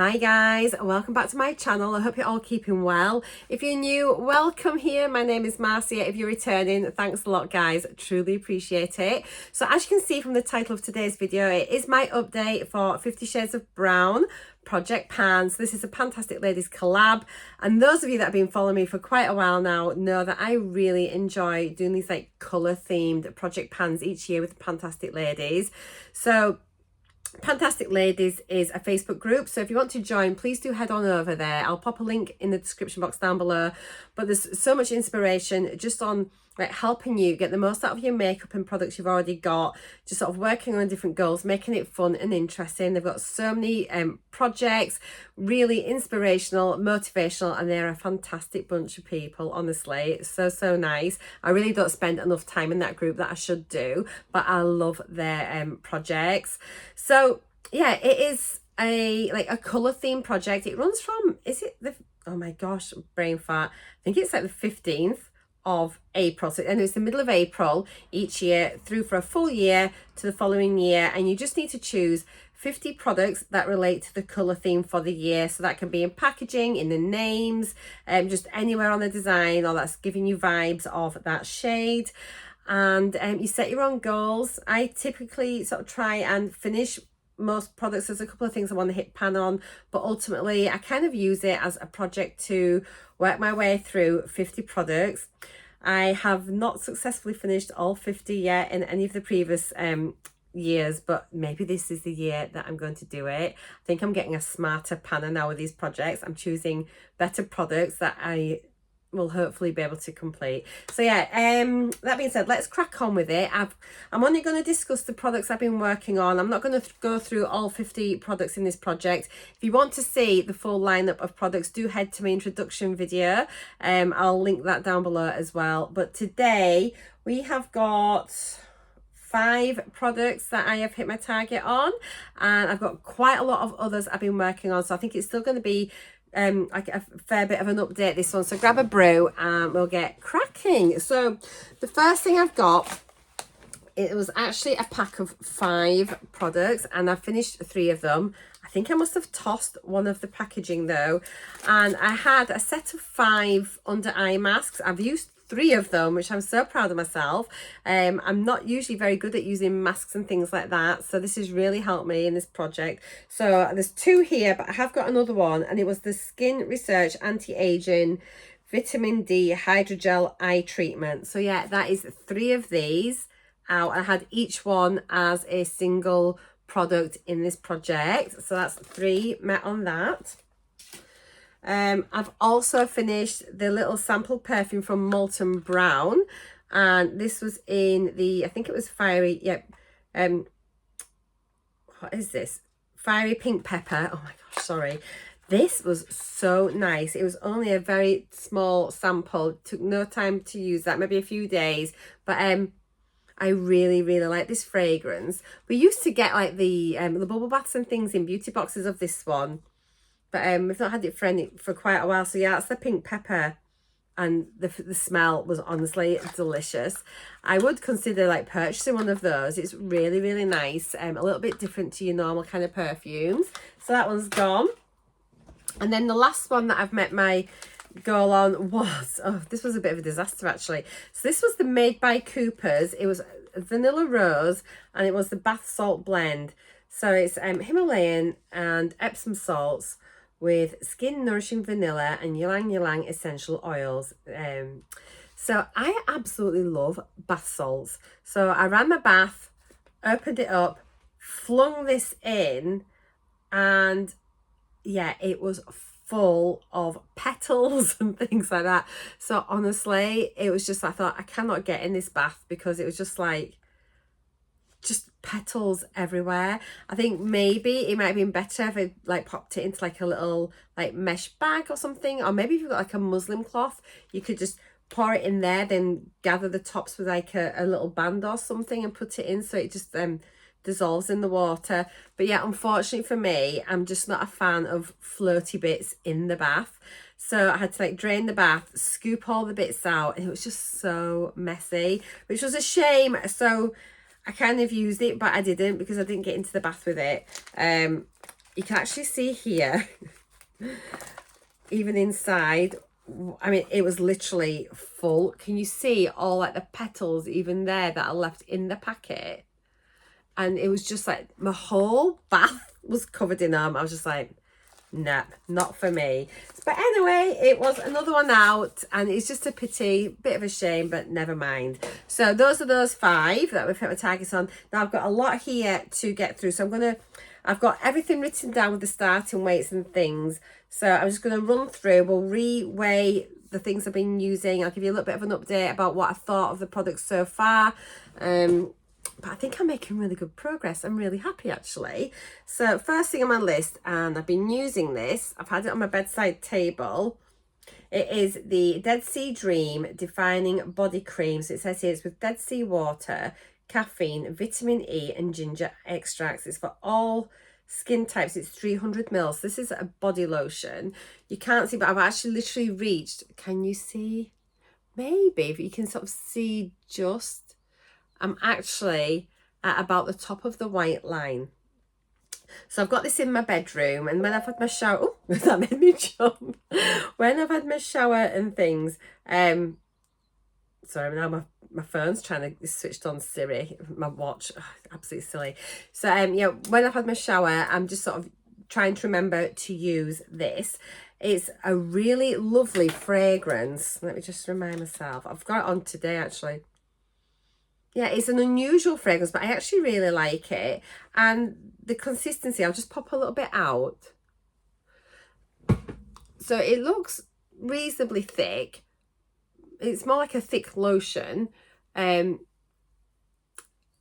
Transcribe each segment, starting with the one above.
Hi guys, welcome back to my channel. I hope you're all keeping well. If you're new, welcome here. My name is Marcia. If you're returning, thanks a lot guys, truly appreciate it. So as you can see from the title of today's video, it is my update for 50 Shades of Brown Project Pans. This is a Fantastic Ladies collab, and those of you that have been following me for quite a while now know that I really enjoy doing these like colour themed project pans each year with the Fantastic Ladies. So Fantastic Ladies is a Facebook group, so if you want to join, please do head on over there. I'll pop a link in the description box down below. But there's so much inspiration just on like helping you get the most out of your makeup and products you've already got, just sort of working on different goals, making it fun and interesting. They've got so many projects, really inspirational, motivational, and they're a fantastic bunch of people. Honestly, it's so nice. I really don't spend enough time in that group that I should do, but I love their projects. So yeah, it is a color theme project. It runs from, is it the, oh my gosh, brain fart, I think it's like the 15th of April, so, and it's the middle of April each year through for a full year to the following year, and you just need to choose 50 products that relate to the colour theme for the year. So that can be in packaging, in the names, just anywhere on the design, or that's giving you vibes of that shade. And you set your own goals. I typically sort of try and finish most products. There's a couple of things I want to hit pan on, but ultimately I kind of use it as a project to work my way through 50 products. I have not successfully finished all 50 yet in any of the previous years, but maybe this is the year that I'm going to do it. I think I'm getting a smarter panner now with these projects. I'm choosing better products that I will hopefully be able to complete. So yeah, that being said, let's crack on with it. I'm only going to discuss the products I've been working on. I'm not going to go through all 50 products in this project. If you want to see the full lineup of products, do head to my introduction video. I'll link that down below as well. But today we have got 5 products that I have hit my target on, and I've got quite a lot of others I've been working on, so I think it's still going to be like a fair bit of an update, this one. So grab a brew and we'll get cracking. So the first thing I've got, it was actually a pack of 5 products, and I finished 3 of them. I think I must have tossed one of the packaging though, and I had a set of 5 under eye masks. I've used 3 of them, which I'm so proud of myself. I'm not usually very good at using masks and things like that, so this has really helped me in this project. So there's 2 here, but I have got another one, and it was the Skin Research Anti-Aging Vitamin D Hydrogel Eye Treatment. So yeah, that is 3 of these out. I had each one as a single product in this project, so that's 3 met on that. I've also finished the little sample perfume from Molten Brown, and this was in the, I think it was fiery, yep, what is this, fiery pink pepper. Oh my gosh, sorry. This was so nice. It was only a very small sample. It took no time to use that, maybe a few days, but I really like this fragrance. We used to get like the bubble baths and things in beauty boxes of this one, but we've not had it for quite a while. So yeah, that's the pink pepper, and the smell was honestly delicious. I would consider like purchasing one of those. It's really nice, a little bit different to your normal kind of perfumes. So that one's gone. And then the last one that I've met my goal on was, oh, this was a bit of a disaster actually. So this was the Made by Coopers. It was vanilla rose, and it was the bath salt blend. So it's Himalayan and Epsom salts with skin nourishing vanilla and ylang ylang essential oils. So I absolutely love bath salts. So I ran my bath, opened it up, flung this in, and yeah, it was full of petals and things like that. So honestly, it was just, I thought, I cannot get in this bath because it was just like, just petals everywhere. I think maybe it might have been better if I like popped it into like a little like mesh bag or something, or maybe if you've got like a muslin cloth, you could just pour it in there, then gather the tops with like a little band or something and put it in, so it just dissolves in the water. But yeah, unfortunately for me, I'm just not a fan of floaty bits in the bath, so I had to like drain the bath, scoop all the bits out, and it was just so messy, which was a shame. So I kind of used it, but I didn't, because I didn't get into the bath with it. you can actually see here, even inside, I mean, it was literally full. Can you see all like the petals even there that are left in the packet? And it was just like my whole bath was covered in them. I was just like, nah, not for me. But anyway, it was another one out, and it's just a pity, bit of a shame, but never mind. So those are those 5 that we've hit my targets on. Now I've got a lot here to get through, so I've got everything written down with the starting weights and things. So I'm just going to run through. We'll re-weigh the things I've been using. I'll give you a little bit of an update about what I thought of the products so far. But I think I'm making really good progress. I'm really happy, actually. So first thing on my list, and I've been using this, I've had it on my bedside table. It is the Dead Sea Dream Defining Body Cream. So it says here it's with Dead Sea water, caffeine, vitamin E and ginger extracts. It's for all skin types. It's 300 mils. This is a body lotion. You can't see, but I've actually literally reached, can you see? Maybe if you can sort of see, just I'm actually at about the top of the white line. So I've got this in my bedroom, and when I've had my shower, oh, that made me jump. When I've had my shower and things, sorry, now my phone's trying to switched on Siri, my watch, absolutely silly. So yeah, when I've had my shower, I'm just sort of trying to remember to use this. It's a really lovely fragrance. Let me just remind myself. I've got it on today, actually. Yeah, it's an unusual fragrance, but I actually really like it. And the consistency, I'll just pop a little bit out. So it looks reasonably thick. It's more like a thick lotion. And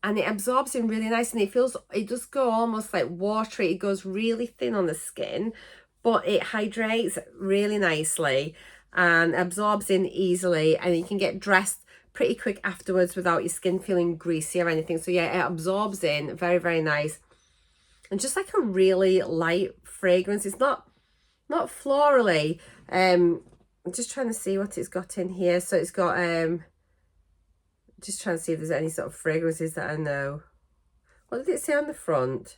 it absorbs in really nice, and it does go almost like watery. It goes really thin on the skin, but it hydrates really nicely and absorbs in easily, and you can get dressed pretty quick afterwards without your skin feeling greasy or anything. So yeah, it absorbs in very, very nice, and just like a really light fragrance. It's not florally. I'm just trying to see what it's got in here. So it's got just trying to see if there's any sort of fragrances that I know. What did it say on the front?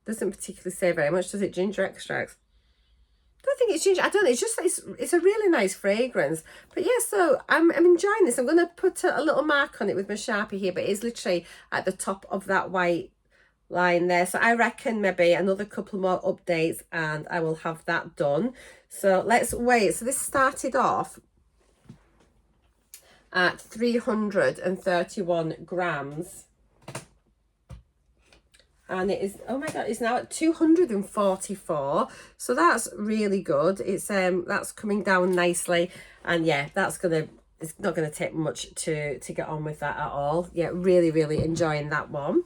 Doesn't particularly say very much, does it? Ginger extracts. I don't think it's ginger. I don't know. It's just it's a really nice fragrance. But yeah, so I'm enjoying this. I'm going to put a little mark on it with my Sharpie here, but it's literally at the top of that white line there. So I reckon maybe another couple more updates and I will have that done. So let's wait. So this started off at 331 grams. And it is, oh my god, it's now at 244. So that's really good. It's that's coming down nicely, and yeah, it's not gonna take much to get on with that at all. Yeah, really enjoying that one.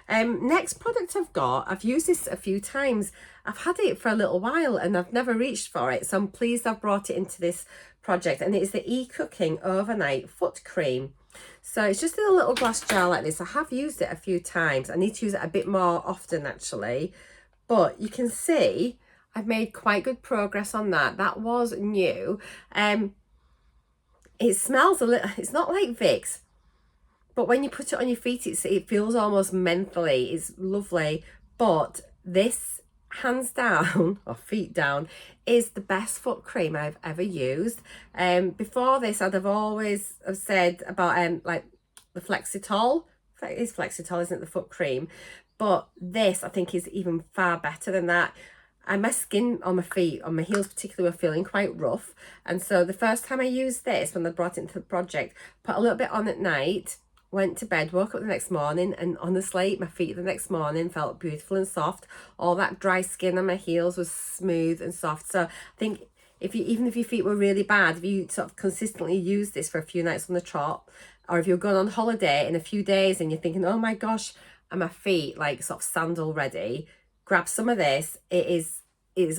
Next product I've used this a few times. I've had it for a little while and I've never reached for it, so I'm pleased I've brought it into this project, and it is the E-Cooking Overnight Foot Cream. So it's just in a little glass jar like this. I have used it a few times. I need to use it a bit more often, actually. But you can see I've made quite good progress on that. That was new. It smells a little, it's not like Vicks, but when you put it on your feet, it feels almost mentally. It's lovely. But this, hands down, or feet down, is the best foot cream I've ever used. Before this, I'd have always have said about like the Flexitol. It is Flexitol, isn't it, the foot cream? But this, I think, is even far better than that. And my skin on my feet, on my heels particularly, were feeling quite rough. And so the first time I used this, when I brought it into the project, put a little bit on at night, went to bed, woke up the next morning, and honestly, my feet the next morning felt beautiful and soft. All that dry skin on my heels was smooth and soft. So I think even if your feet were really bad, if you sort of consistently use this for a few nights on the trot, or if you're going on holiday in a few days and you're thinking, oh my gosh, are my feet like sort of sandal ready, grab some of this. It is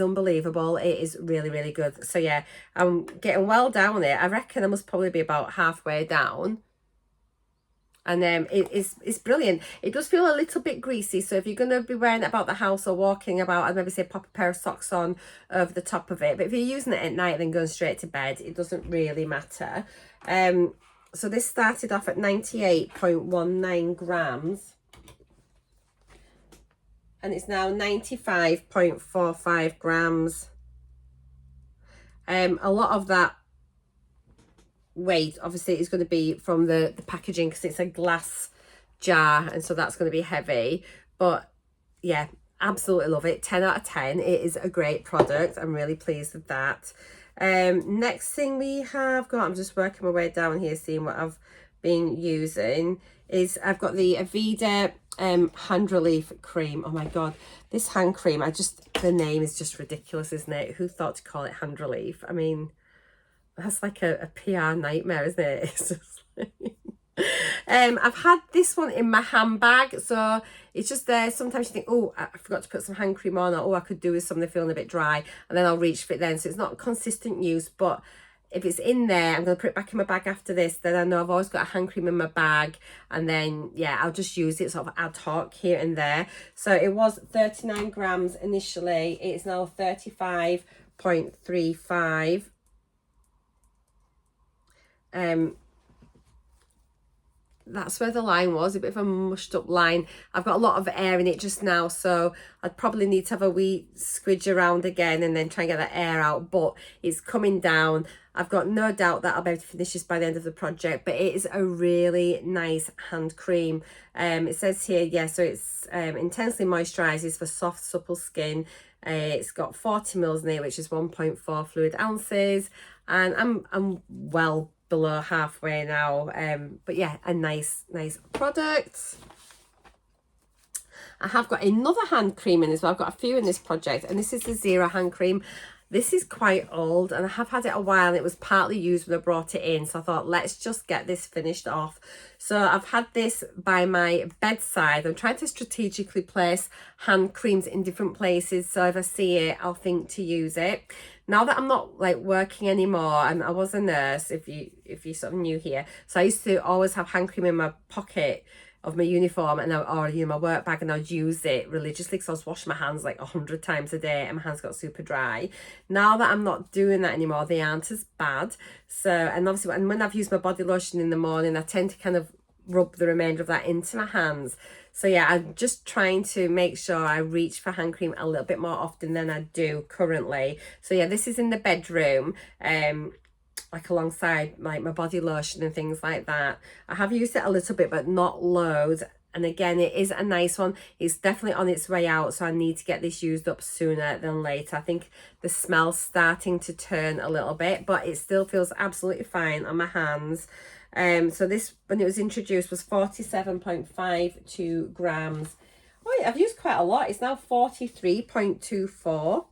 unbelievable. It is really good. So yeah, I'm getting well down it. I reckon I must probably be about halfway down. And it's brilliant. It does feel a little bit greasy, so if you're going to be wearing it about the house or walking about, I'd maybe say pop a pair of socks on over the top of it. But if you're using it at night then going straight to bed, it doesn't really matter. So this started off at 98.19 grams. and it's now 95.45 grams. A lot of that weight obviously is going to be from the packaging, because it's a glass jar, and so that's going to be heavy. But yeah, absolutely love it. 10 out of 10. It is a great product. I'm really pleased with that. Next thing we have got, I'm just working my way down here seeing what I've been using, is I've got the Aveda hand relief cream. Oh my god, this hand cream, the name is just ridiculous, isn't it? Who thought to call it hand relief? I mean, that's like a PR nightmare, isn't it? It's just like I've had this one in my handbag, so it's just there. Sometimes you think, oh, I forgot to put some hand cream on, or oh, I could do with something feeling a bit dry, and then I'll reach for it then. So it's not consistent use, but if it's in there, I'm going to put it back in my bag after this, then I know I've always got a hand cream in my bag, and then yeah, I'll just use it sort of ad hoc here and there. So it was 39 grams initially, it's now 35.35. That's where the line was, a bit of a mushed up line. I've got a lot of air in it just now, so I'd probably need to have a wee squidge around again and then try and get that air out, but it's coming down. I've got no doubt that I'll be able to finish this by the end of the project, but it is a really nice hand cream. It says here, yeah, so it's intensely moisturizes for soft, supple skin. It's got 40 mils in it, which is 1.4 fluid ounces, and I'm well below halfway now, but yeah, a nice product. I have got another hand cream in as well. I've got a few in this project, and this is the Zero hand cream. This is quite old, and I have had it a while, and it was partly used when I brought it in, so I thought, let's just get this finished off. So I've had this by my bedside. I'm trying to strategically place hand creams in different places, so if I see it, I'll think to use it. Now that I'm not like working anymore, and I was a nurse, if you sort of new here, so I used to always have hand cream in my pocket of my uniform, and or you know, my work bag, and I'd use it religiously because I was washing my hands like 100 times a day, and my hands got super dry. Now that I'm not doing that anymore, they aren't as bad. So, and obviously when I've used my body lotion in the morning, I tend to kind of rub the remainder of that into my hands. So yeah, I'm just trying to make sure I reach for hand cream a little bit more often than I do currently. So yeah, this is in the bedroom, like alongside like my body lotion and things like that. I have used it a little bit, but not loads. And again, it is a nice one. It's definitely on its way out, so I need to get this used up sooner than later. I think the smell's starting to turn a little bit, but it still feels absolutely fine on my hands. So this, when it was introduced, was 47.52 grams. Oh yeah, I've used quite a lot. It's now 43.24.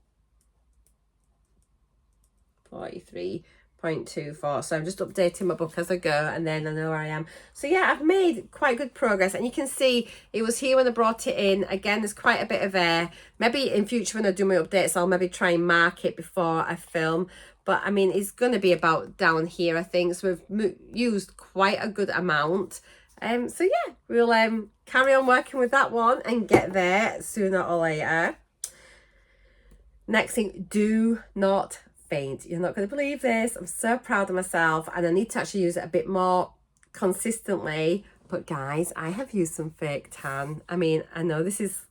43.24. So I'm just updating my book as I go, and then I know where I am. So yeah, I've made quite good progress, and you can see it was here when I brought it in. Again, there's quite a bit of air. Maybe in future when I do my updates, I'll maybe try and mark it before I film. But I mean, it's going to be about down here, I think. So we've used quite a good amount. So yeah, we'll carry on working with that one and get there sooner or later. Next thing, do not faint. You're not going to believe this. I'm so proud of myself, and I need to actually use it a bit more consistently. But guys, I have used some fake tan. I mean, I know this is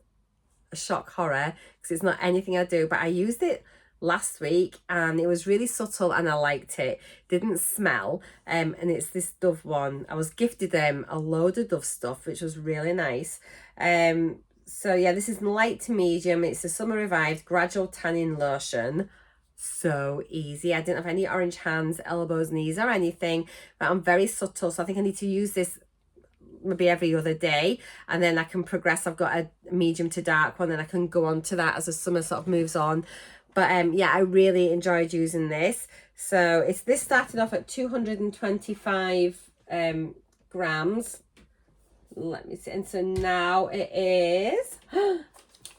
a shock horror because it's not anything I do, but I used it last week and it was really subtle and I liked it. Didn't smell, and it's this Dove one. I was gifted a load of Dove stuff, which was really nice. So yeah, this is light to medium. It's a summer revived gradual tanning lotion. So easy. I didn't have any orange hands, elbows, knees or anything, but I'm very subtle, so I think I need to use this maybe every other day, and then I can progress. I've got a medium to dark one, and I can go on to that as the summer sort of moves on. But yeah, I really enjoyed using this. So this started off at 225 grams. Let me see. And so now it is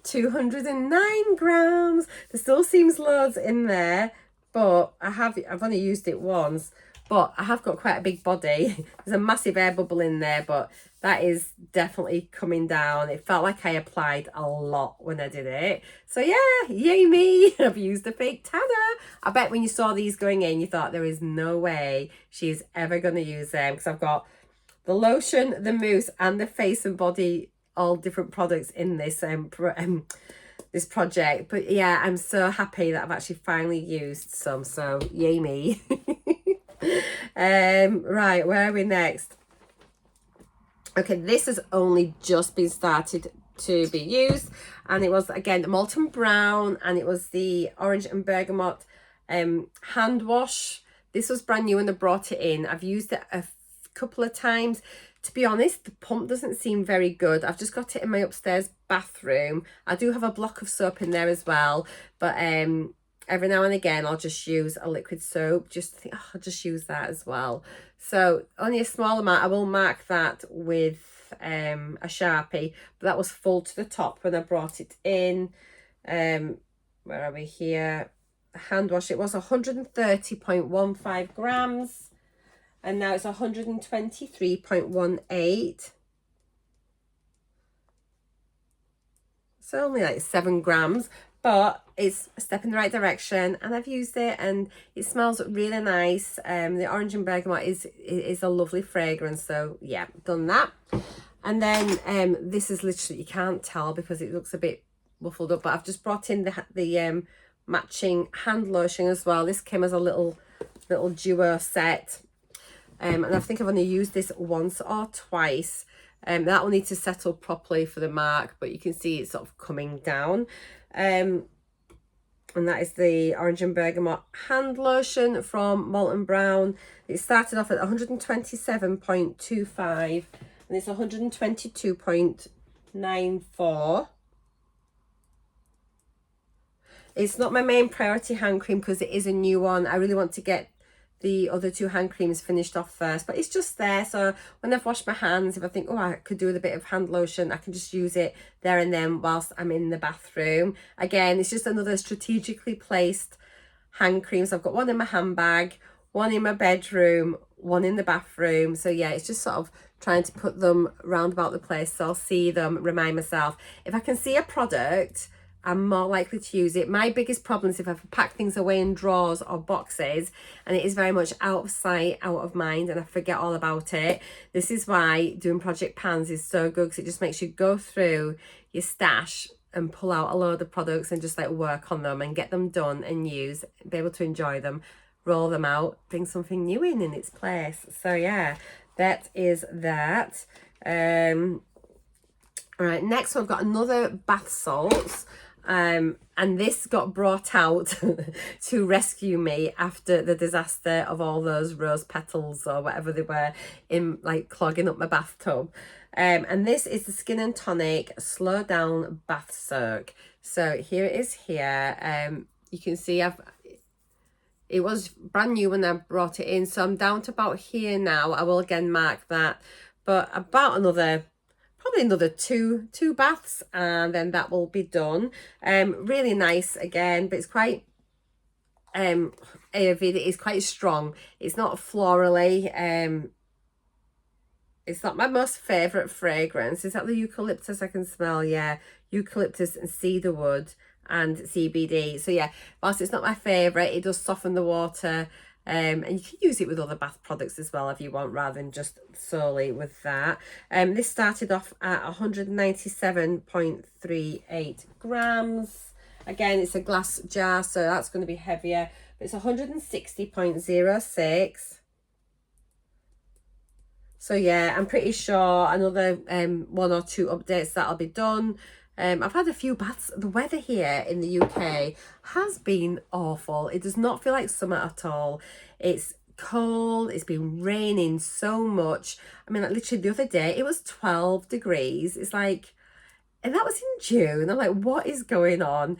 209 grams. There still seems loads in there, but I've only used it once. But I have got quite a big body. There's a massive air bubble in there, but that is definitely coming down. It felt like I applied a lot when I did it. So yeah, yay me. I've used a fake tanner. I bet when you saw these going in, you thought there is no way she's ever going to use them, because I've got the lotion, the mousse and the face and body all different products in this this project. But yeah, I'm so happy that I've actually finally used some, so yay me. Right, where are we next? Okay, this has only just been started to be used, and it was again the Molten Brown, and it was the Orange and Bergamot hand wash. This was brand new when I brought it in. I've used it a couple of times. To be honest, the pump doesn't seem very good. I've just got it in my upstairs bathroom. I do have a block of soap in there as well, but every now and again I'll just use a liquid soap, just think, oh, I'll just use that as well. So only a small amount. I will mark that with a Sharpie, but that was full to the top when I brought it in. Where are we here? Hand wash, it was 130.15 grams, and now it's 123.18. So only like 7 grams, but it's a step in the right direction, and I've used it and it smells really nice. The Orange and Bergamot is a lovely fragrance, so yeah, done that. And then this is literally, you can't tell because it looks a bit muffled up, but I've just brought in the matching hand lotion as well. This came as a little duo set, and I think I've only used this once or twice. That will need to settle properly for the mark, but you can see it's sort of coming down. And that is the Orange and Bergamot hand lotion from Molten Brown. It started off at 127.25 and it's 122.94. It's not my main priority hand cream because it is a new one. I really want to get the other 2 hand creams finished off first, but it's just there, so when I've washed my hands, if I think, oh, I could do with a bit of hand lotion, I can just use it there and then whilst I'm in the bathroom. Again, it's just another strategically placed hand creams. I've got one in my handbag, one in my bedroom, one in the bathroom. So yeah, it's just sort of trying to put them round about the place so I'll see them, remind myself. If I can see a product, I'm more likely to use it. My biggest problem is if I pack things away in drawers or boxes and it is very much out of sight, out of mind, and I forget all about it. This is why doing project pans is so good, because it just makes you go through your stash and pull out a load of products and just like work on them and get them done and use, be able to enjoy them, roll them out, bring something new in its place. So yeah, that is that. All right, next I've got another bath salts. And this got brought out to rescue me after the disaster of all those rose petals or whatever they were in, like, clogging up my bathtub. And this is the Skin and Tonic Slow Down Bath Soak. So here it is here. You can see it was brand new when I brought it in, so I'm down to about here now. I will again mark that, but about probably another two baths, and then that will be done. Really nice again, but it's quite Ayurvedic. It is quite strong. It's not florally. It's not my most favorite fragrance. Is that the eucalyptus I can smell? Yeah, eucalyptus and cedarwood and CBD. So yeah, whilst it's not my favorite, it does soften the water. And you can use it with other bath products as well if you want, rather than just solely with that. This started off at 197.38 grams. Again, it's a glass jar, so that's going to be heavier. But it's 160.06. So yeah, I'm pretty sure another 1 or 2 updates that'll be done. I've had a few baths. The weather here in the UK has been awful. It does not feel like summer at all. It's cold. It's been raining so much. I mean, like, literally the other day, it was 12 degrees. It's like, and that was in June. I'm like, what is going on?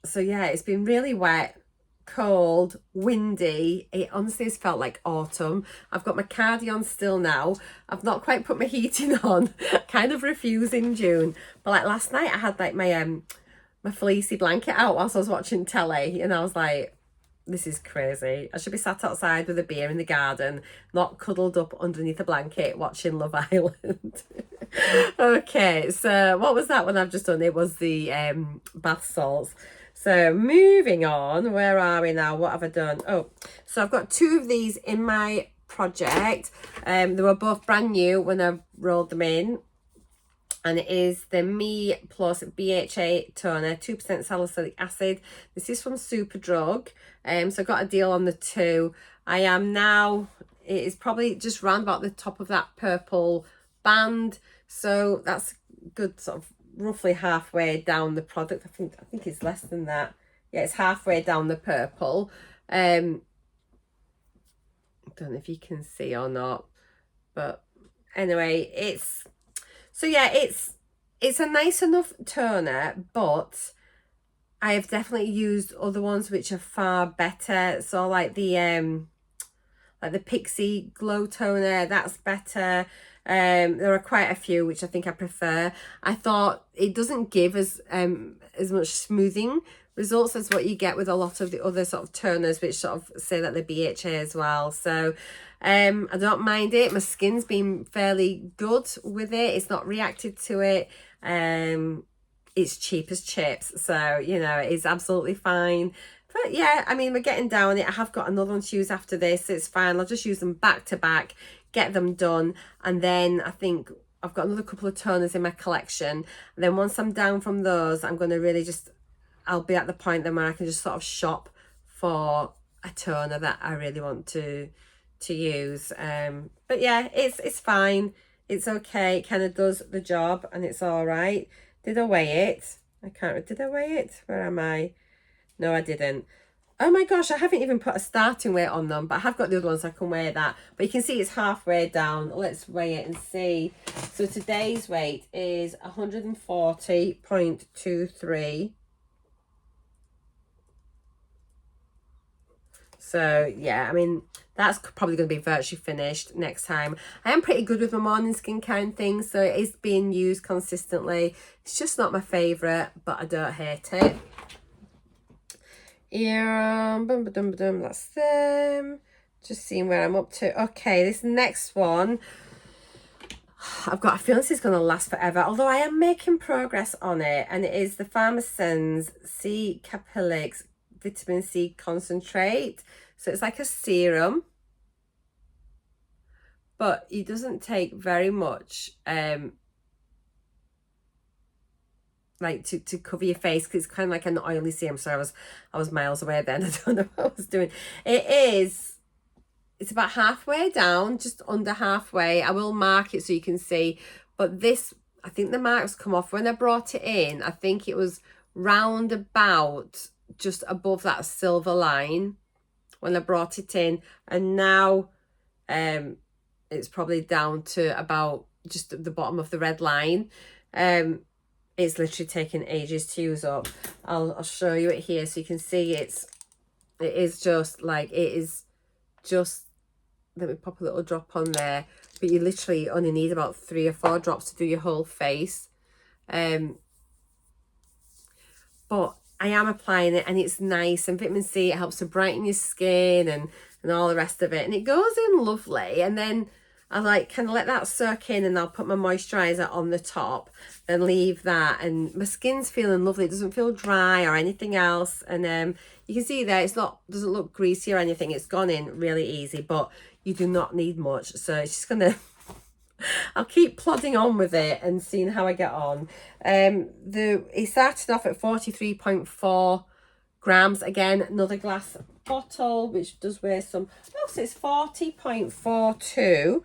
So yeah, it's been really wet, cold, windy. It honestly has felt like autumn. I've got my cardigan still now. I've not quite put my heating on. Kind of refusing June, but like last night I had like my fleecy blanket out whilst I was watching telly, and I was like, this is crazy. I should be sat outside with a beer in the garden, not cuddled up underneath a blanket watching Love Island. Okay, so what was that one I've just done? It was the bath salts. So moving on, where are we now? What have I done? Oh, so I've got 2 of these in my project. They were both brand new when I rolled them in. and it is the Me Plus BHA toner, 2% salicylic acid. This is from Superdrug, so I got a deal on the two. I am now, it is probably just round about the top of that purple band, so that's good, sort of roughly halfway down the product. I think it's less than that. Yeah, it's halfway down the purple. I don't know if you can see or not, but anyway, it's, so yeah, it's a nice enough toner, but I have definitely used other ones which are far better. So like the Pixie Glow Toner, that's better. There are quite a few which I think I prefer. I thought it doesn't give as much smoothing results as what you get with a lot of the other sort of toners which sort of say that they're BHA as well. So I don't mind it. My skin's been fairly good with it. It's not reacted to it. It's cheap as chips, so you know, it's absolutely fine. But yeah, I mean, we're getting down it. I have got another one to use after this. It's fine. I'll just use them back to back, get them done, and then I think I've got another couple of toners in my collection. And then once I'm down from those, I'm going to really just, I'll be at the point then where I can just sort of shop for a toner that I really want to use. But yeah, it's fine. It's okay. It kind of does the job, and it's all right. Did I weigh it? I can't. Did I weigh it? Where am I? No, I didn't. Oh my gosh, I haven't even put a starting weight on them, but I have got the other ones, so I can weigh that. But you can see it's halfway down. Let's weigh it and see. So today's weight is 140.23. So yeah, I mean, that's probably going to be virtually finished next time. I am pretty good with my morning skincare and things, so it is being used consistently. It's just not my favourite, but I don't hate it. Yeah, that's them. Just seeing where I'm up to. Okay, this next one, I've got a feeling this is going to last forever, although I am making progress on it, and it is the Pharmasense C Capillix Vitamin C Concentrate. So it's like a serum, but it doesn't take very much like to cover your face, because it's kind of like an oily serum. So I was miles away then. I don't know what I was doing. It's about halfway down, just under halfway. I will mark it so you can see, but this, I think the marks come off when I brought it in. I think it was round about just above that silver line when I brought it in, and now it's probably down to about just at the bottom of the red line. It's literally taken ages to use up. I'll show you it here so you can see it is just like, it is just, let me pop a little drop on there, but you literally only need about 3 or 4 drops to do your whole face. But I am applying it, and it's nice, and vitamin C, it helps to brighten your skin and all the rest of it, and it goes in lovely. And then I like kind of let that soak in, and I'll put my moisturizer on the top and leave that, and my skin's feeling lovely. It doesn't feel dry or anything else, and you can see there, doesn't look greasy or anything. It's gone in really easy, but you do not need much, so it's just gonna I'll keep plodding on with it and seeing how I get on. It started off at 43.4 grams. Again, another glass bottle, which does weigh some. Oh, so it's 40.42.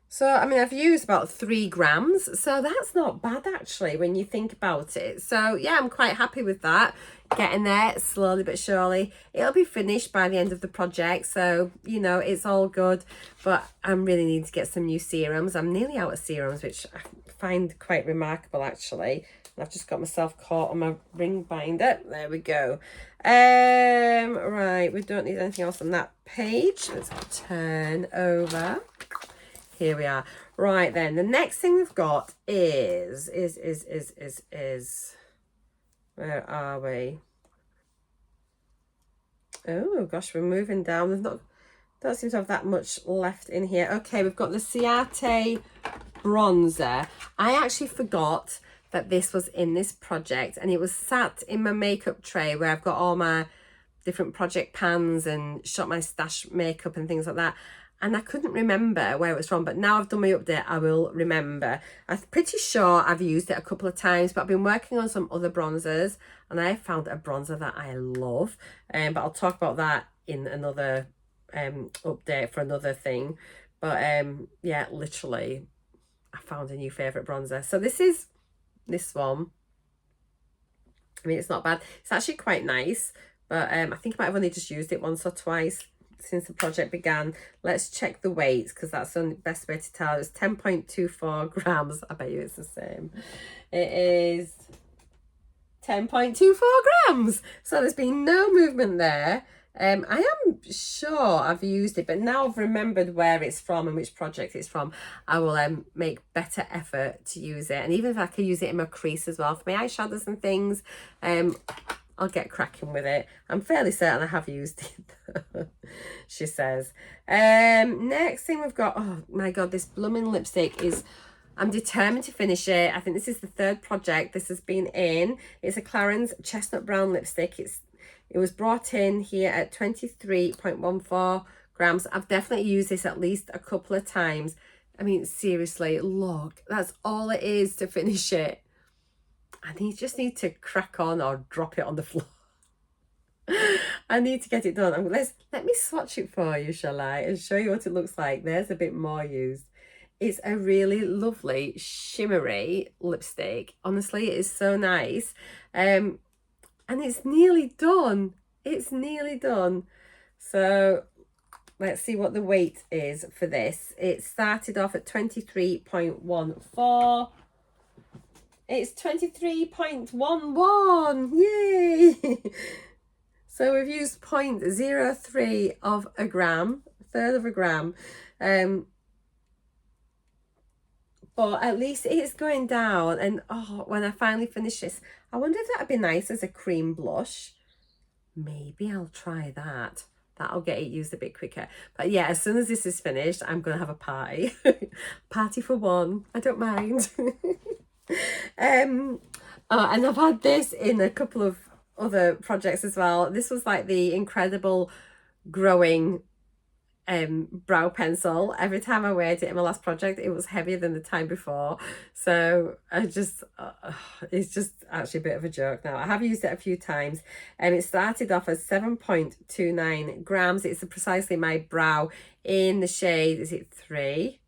So, I mean, I've used about 3 grams, so that's not bad actually when you think about it. So, yeah, I'm quite happy with that. Getting there slowly but surely. It'll be finished by the end of the project, so, you know, it's all good. But I'm really needing to get some new serums. I'm nearly out of serums, which I find quite remarkable actually. I've just got myself caught on my ring binder. There we go. Right, we don't need anything else on that page. Let's turn over. Here we are. Right then, the next thing we've got is where are we? Oh gosh, we're moving down. There's don't seem to have that much left in here. Okay, we've got the Cece bronzer. I actually forgot that this was in this project, and it was sat in my makeup tray where I've got all my different project pans and Shop My Stash makeup and things like that. and I couldn't remember where it was from, but now I've done my update, I will remember. I'm pretty sure I've used it a couple of times, but I've been working on some other bronzers, and I found a bronzer that I love, but I'll talk about that in another update for another thing. But yeah, literally I found a new favorite bronzer. So this is this one. I mean, it's not bad. It's actually quite nice, but I think I might have only just used it once or twice since the project began. Let's check the weight, because that's the best way to tell. It's 10.24 grams. I bet you it's the same. It is 10.24 grams. So there's been no movement there. I am sure I've used it, but now I've remembered where it's from and which project it's from, I will make better effort to use it. And even if I could use it in my crease as well for my eyeshadows and things, I'll get cracking with it. I'm fairly certain I have used it, she says. Next thing we've got, oh my God, this blooming lipstick is, I'm determined to finish it. I think this is the third project this has been in. It's a Clarins Chestnut Brown lipstick. It was brought in here at 23.14 grams. I've definitely used this at least a couple of times. I mean, seriously, look, that's all it is to finish it. And you just need to crack on or drop it on the floor. I need to get it done. Let me swatch it for you, shall I? And show you what it looks like. There's a bit more used. It's a really lovely, shimmery lipstick. Honestly, it is so nice. And it's nearly done. It's nearly done. So let's see what the weight is for this. It started off at 23.14. It's 23.11. Yay! So we've used 0.03 of a gram, a third of a gram. But at least it's going down. And oh, when I finally finish this, I wonder if that'd be nice as a cream blush. Maybe I'll try that. That'll get it used a bit quicker. But yeah, as soon as this is finished, I'm going to have a party. Party for one. I don't mind. And I've had this in a couple of other projects as well. This was like the incredible growing brow pencil. Every time I wear it in my last project, it was heavier than the time before. So I just it's just actually a bit of a joke now. I have used it a few times, and it started off as 7.29 grams. It's precisely my brow in the shade, is it 3?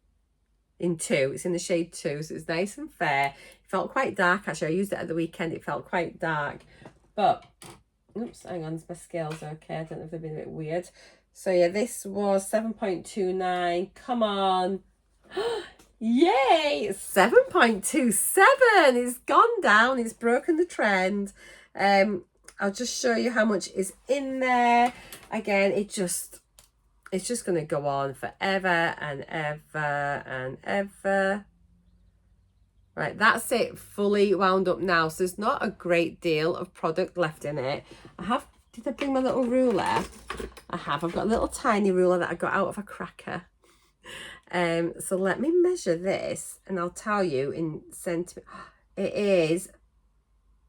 In 2. It's in the shade 2, so it's nice and fair. It felt quite dark actually. I used it at the weekend. It felt quite dark, but oops, hang on, my scales are okay. I don't know if they've been a bit weird. So yeah, this was 7.29. Come on. Yay! 7.27. It's gone down. It's broken the trend. I'll just show you how much is in there. Again, it's just going to go on forever and ever and ever. Right, that's it fully wound up now. So there's not a great deal of product left in it. Did I bring my little ruler? I have. I've got a little tiny ruler that I got out of a cracker. So let me measure this and I'll tell you in centimeters. It is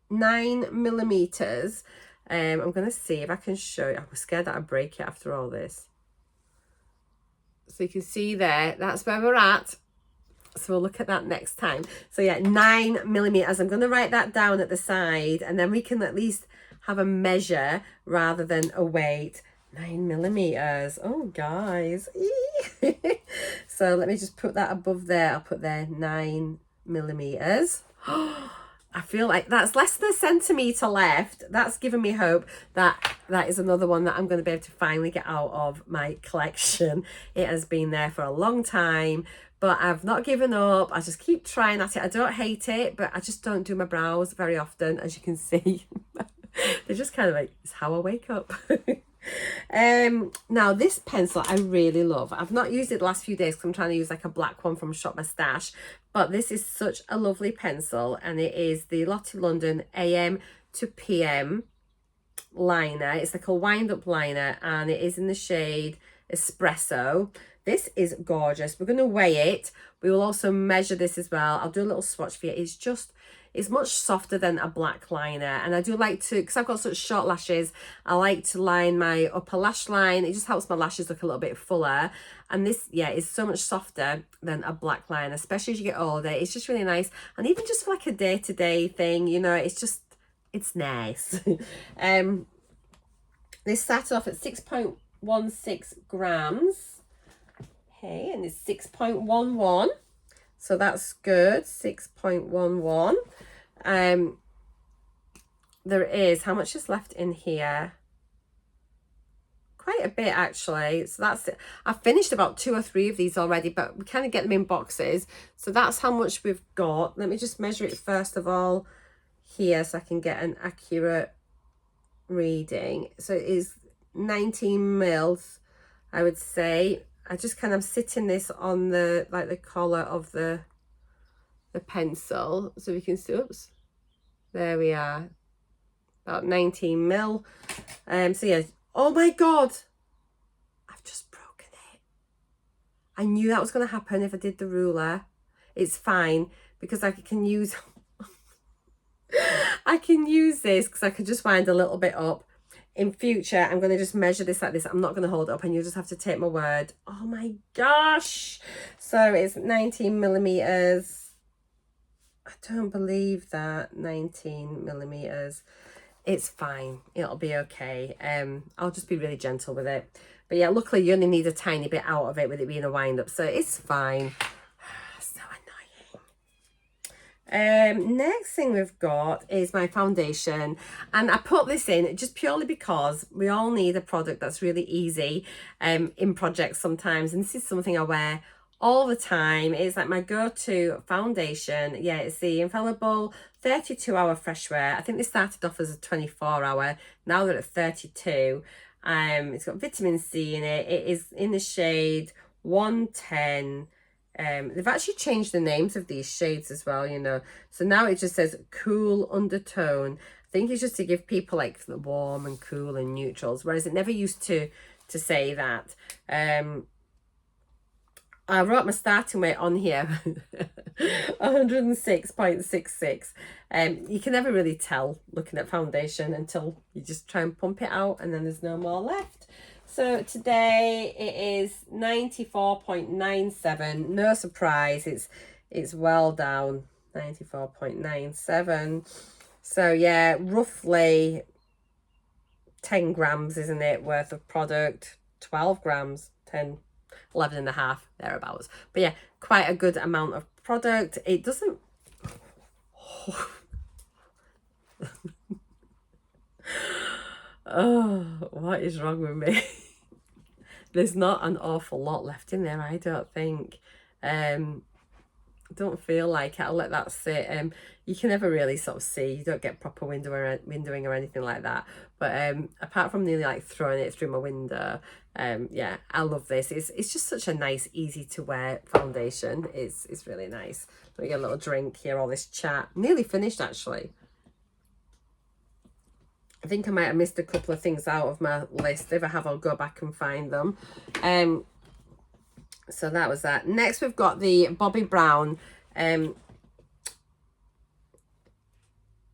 9 millimeters. I'm going to see if I can show you. I'm scared that I break it after all this. So you can see there, that's where we're at. So we'll look at that next time. So yeah, 9 millimeters. I'm going to write that down at the side, and then we can at least have a measure rather than a weight. 9 millimeters. Oh, guys. So let me just put that above there. I'll put there 9 millimeters. I feel like that's less than a centimetre left. That's given me hope that that is another one that I'm going to be able to finally get out of my collection. It has been there for a long time, but I've not given up. I just keep trying at it. I don't hate it, but I just don't do my brows very often, as you can see. They're just kind of like, it's how I wake up. Now this pencil I really love. I've not used it the last few days because I'm trying to use like a black one from Shop My Stash, but this is such a lovely pencil, and it is the Lottie London AM to PM liner. It's like a wind up liner, and it is in the shade Espresso. This is gorgeous. We're going to weigh it. We will also measure this as well. I'll do a little swatch for you. It's much softer than a black liner, and I do like to, because I've got such short lashes, I like to line my upper lash line. It just helps my lashes look a little bit fuller, and this, yeah, is so much softer than a black line, especially as you get older. It's just really nice, and even just for like a day-to-day thing, you know, it's nice. This started off at 6.16 grams. Okay, and it's 6.11. So that's good. 6.11. There is, how much is left in here? Quite a bit actually. So that's it. I've finished about 2 or 3 of these already, but we kind of get them in boxes. So that's how much we've got. Let me just measure it first of all here so I can get an accurate reading. So it is 19 mils, I would say. I just kind of sitting this on the, like the collar of the pencil, so we can see, oops, there we are, about 19 mil. So yeah, oh my god, I've just broken it. I knew that was going to happen if I did the ruler. It's fine because I can use I can use this because I can just wind a little bit up. In future, I'm going to just measure this like this. I'm not going to hold it up, and you'll just have to take my word. Oh my gosh. So it's 19 millimeters. I don't believe that. 19 millimeters. It's fine. It'll be okay. I'll just be really gentle with it. But yeah, luckily you only need a tiny bit out of it with it being a wind up, so it's fine. So annoying. Next thing we've got is my foundation, and I put this in just purely because we all need a product that's really easy in projects sometimes, and this is something I wear all the time. It's like my go-to foundation. Yeah, it's the Infallible 32-hour fresh wear. I think they started off as a 24-hour. Now they're at 32. It's got vitamin C in it. It is in the shade 110. They've actually changed the names of these shades as well, you know. So now it just says cool undertone. I think it's just to give people like the warm and cool and neutrals, whereas it never used to say that. I wrote my starting weight on here, 106.66. You can never really tell looking at foundation until you just try and pump it out, and then there's no more left. So today it is 94.97. No surprise, it's well down, 94.97. So yeah, roughly 10 grams, isn't it, worth of product? 12 grams, 10, 11 and a half, thereabouts. But yeah, quite a good amount of product. It doesn't oh, what is wrong with me? There's not an awful lot left in there, I don't think. Don't feel like it. I'll let that sit. You can never really sort of see. You don't get proper windowing or anything like that. But apart from nearly like throwing it through my window, yeah, I love this. It's just such a nice, easy to wear foundation. It's really nice. Let me get a little drink here. All this chat. Nearly finished actually. I think I might have missed a couple of things out of my list. If I have, I'll go back and find them. So that was that. Next, we've got the Bobbi Brown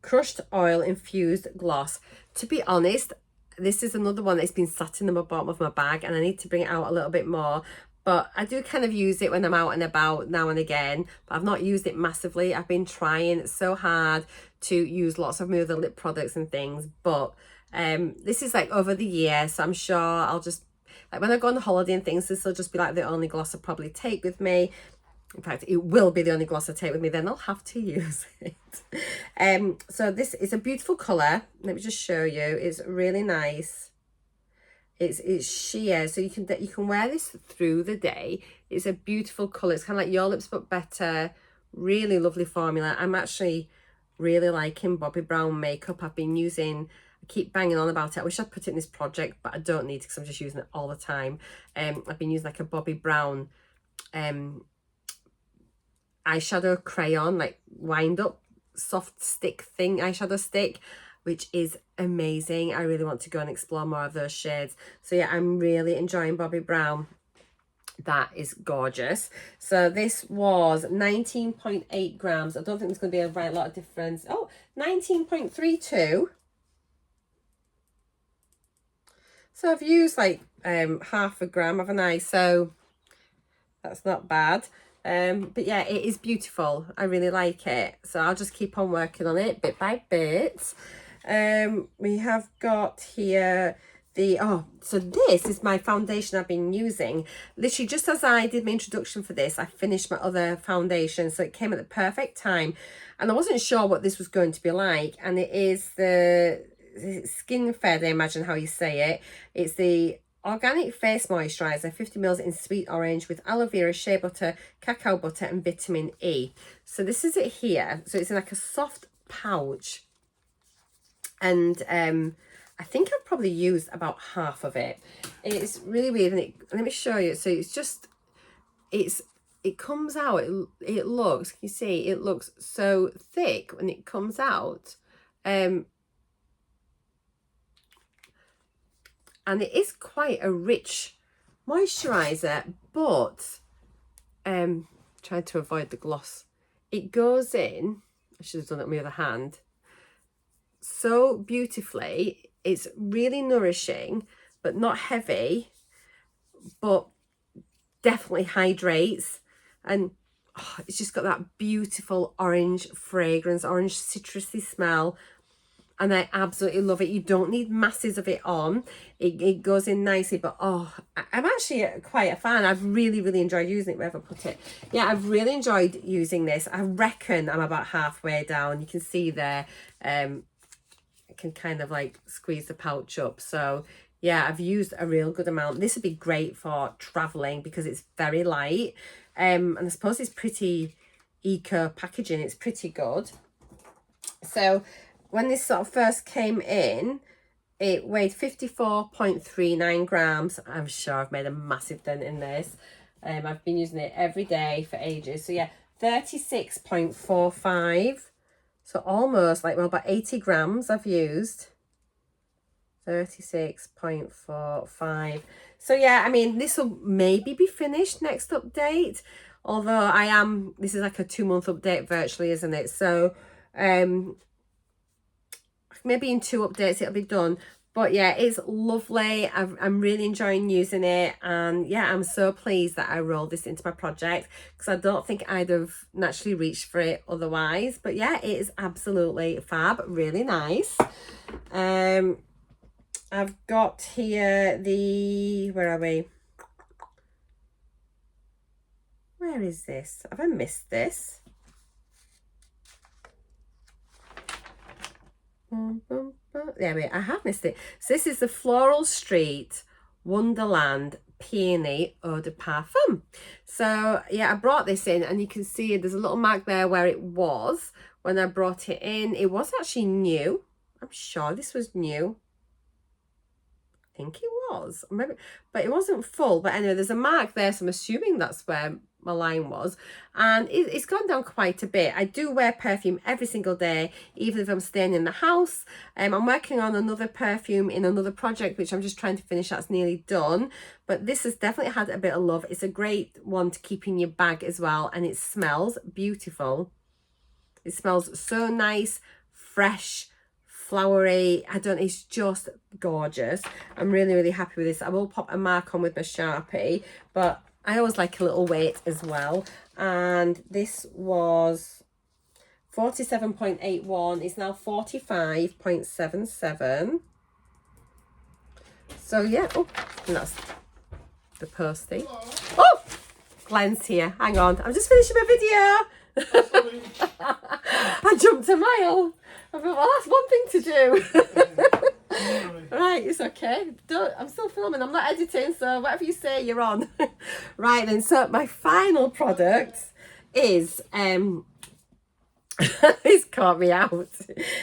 crushed oil infused gloss. To be honest, this is another one that's been sat in the bottom of my bag, and I need to bring it out a little bit more. But I do kind of use it when I'm out and about now and again, but I've not used it massively. I've been trying so hard to use lots of my other lip products and things, but this is like over the year, so I'm sure I'll just, like when I go on holiday and things, this will just be like the only gloss I'll probably take with me. In fact, it will be the only gloss I take with me, then I'll have to use it. So this is a beautiful colour. Let me just show you. It's really nice. It's sheer, so you can wear this through the day. It's a beautiful colour. It's kind of like Your Lips But Better. Really lovely formula. I'm actually really liking Bobbi Brown makeup. I've been using, I keep banging on about it. I wish I'd put it in this project, but I don't need to because I'm just using it all the time. I've been using like a Bobbi Brown eyeshadow crayon, like wind up soft stick thing, eyeshadow stick, which is amazing. I really want to go and explore more of those shades. So yeah, I'm really enjoying Bobbi Brown. That is gorgeous. So this was 19.8 grams. I don't think there's going to be a right lot of difference. Oh, 19.32. So I've used like half a gram, haven't I? So that's not bad. But yeah, it is beautiful. I really like it. So I'll just keep on working on it bit by bit. We have got here so this is my foundation I've been using. Literally just as I did my introduction for this, I finished my other foundation, so it came at the perfect time, and I wasn't sure what this was going to be like. And it is the Skin Fed, I imagine how you say it. It's the Organic Face Moisturiser, 50 ml in sweet orange with aloe vera, shea butter, cacao butter and vitamin E. So this is it here. So it's in like a soft pouch, and I think I've probably used about half of it. It's really weird, and let me show you. So it comes out, it looks, you see, it looks so thick when it comes out. And it is quite a rich moisturiser, but trying to avoid the gloss. It goes in, I should have done it with my other hand, so beautifully. It's really nourishing, but not heavy, but definitely hydrates. And it's just got that beautiful orange fragrance, orange citrusy smell. And I absolutely love it. You don't need masses of it on. It goes in nicely, but I'm actually quite a fan. I've really, really enjoyed using it wherever I put it. Yeah, I've really enjoyed using this. I reckon I'm about halfway down. You can see there, I can kind of like squeeze the pouch up. So yeah, I've used a real good amount. This would be great for traveling because it's very light. And I suppose it's pretty eco packaging. It's pretty good. So when this sort of first came in, it weighed 54.39 grams. I'm sure I've made a massive dent in this. I've been using it every day for ages. So yeah, 36.45. So almost like, well, about 80 grams I've used. 36.45. So yeah, I mean, this will maybe be finished next update. Although this is like a 2-month update virtually, isn't it? So maybe in 2 updates it'll be done. But yeah, it's lovely. I'm really enjoying using it. And yeah, I'm so pleased that I rolled this into my project, because I don't think I'd have naturally reached for it otherwise. But yeah, it is absolutely fab. Really nice. I've got here where are we? Where is this? Have I missed this? There we go. I have missed it. So this is the Floral Street Wonderland Peony Eau de Parfum. So yeah, I brought this in, and you can see there's a little mark there where it was when I brought it in. It was actually new. I'm sure this was new. I think it was, maybe, but it wasn't full. But anyway, there's a mark there, so I'm assuming that's where my line was, and it's gone down quite a bit. I do wear perfume every single day, even if I'm staying in the house. I'm working on another perfume in another project, which I'm just trying to finish. That's nearly done, but this has definitely had a bit of love. It's a great one to keep in your bag as well, and it smells beautiful. It smells so nice, fresh, flowery. It's just gorgeous. I'm really, really happy with this. I will pop a mark on with my Sharpie, but I always like a little weight as well. And this was 47.81. It's now 45.77. So yeah, and that's the posting. Oh, Glenn's here. Hang on, I'm just finishing my video. I jumped a mile. I thought, well, that's one thing to do. Right, it's okay. I'm still filming. I'm not editing, so whatever you say, you're on. Right then, so my final product is it's caught me out.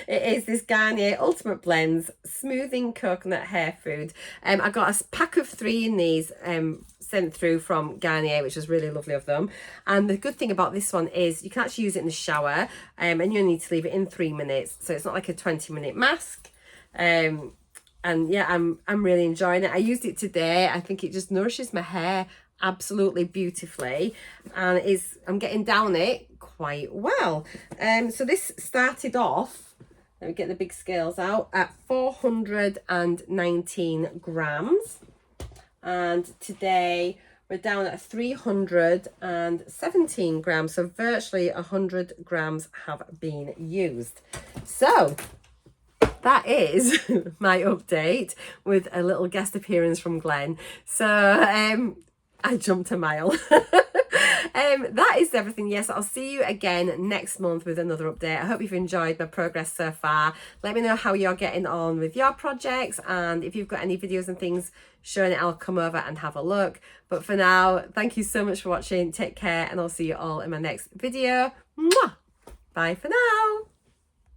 It is this Garnier Ultimate Blends Smoothing Coconut Hair Food. I got a pack of 3 in these sent through from Garnier, which was really lovely of them. And the good thing about this one is you can actually use it in the shower, and you only need to leave it in 3 minutes, so it's not like a 20-minute mask. And yeah, I'm really enjoying it. I used it today. I think it just nourishes my hair absolutely beautifully, and I'm getting down it quite well. So this started off, let me get the big scales out, at 419 grams, and today we're down at 317 grams, so virtually 100 grams have been used. So that is my update with a little guest appearance from Glenn. So I jumped a mile. That is everything. Yes, I'll see you again next month with another update. I hope you've enjoyed my progress so far. Let me know how you're getting on with your projects, and if you've got any videos and things showing it, I'll come over and have a look. But for now, thank you so much for watching. Take care, and I'll see you all in my next video. Mwah! Bye for now.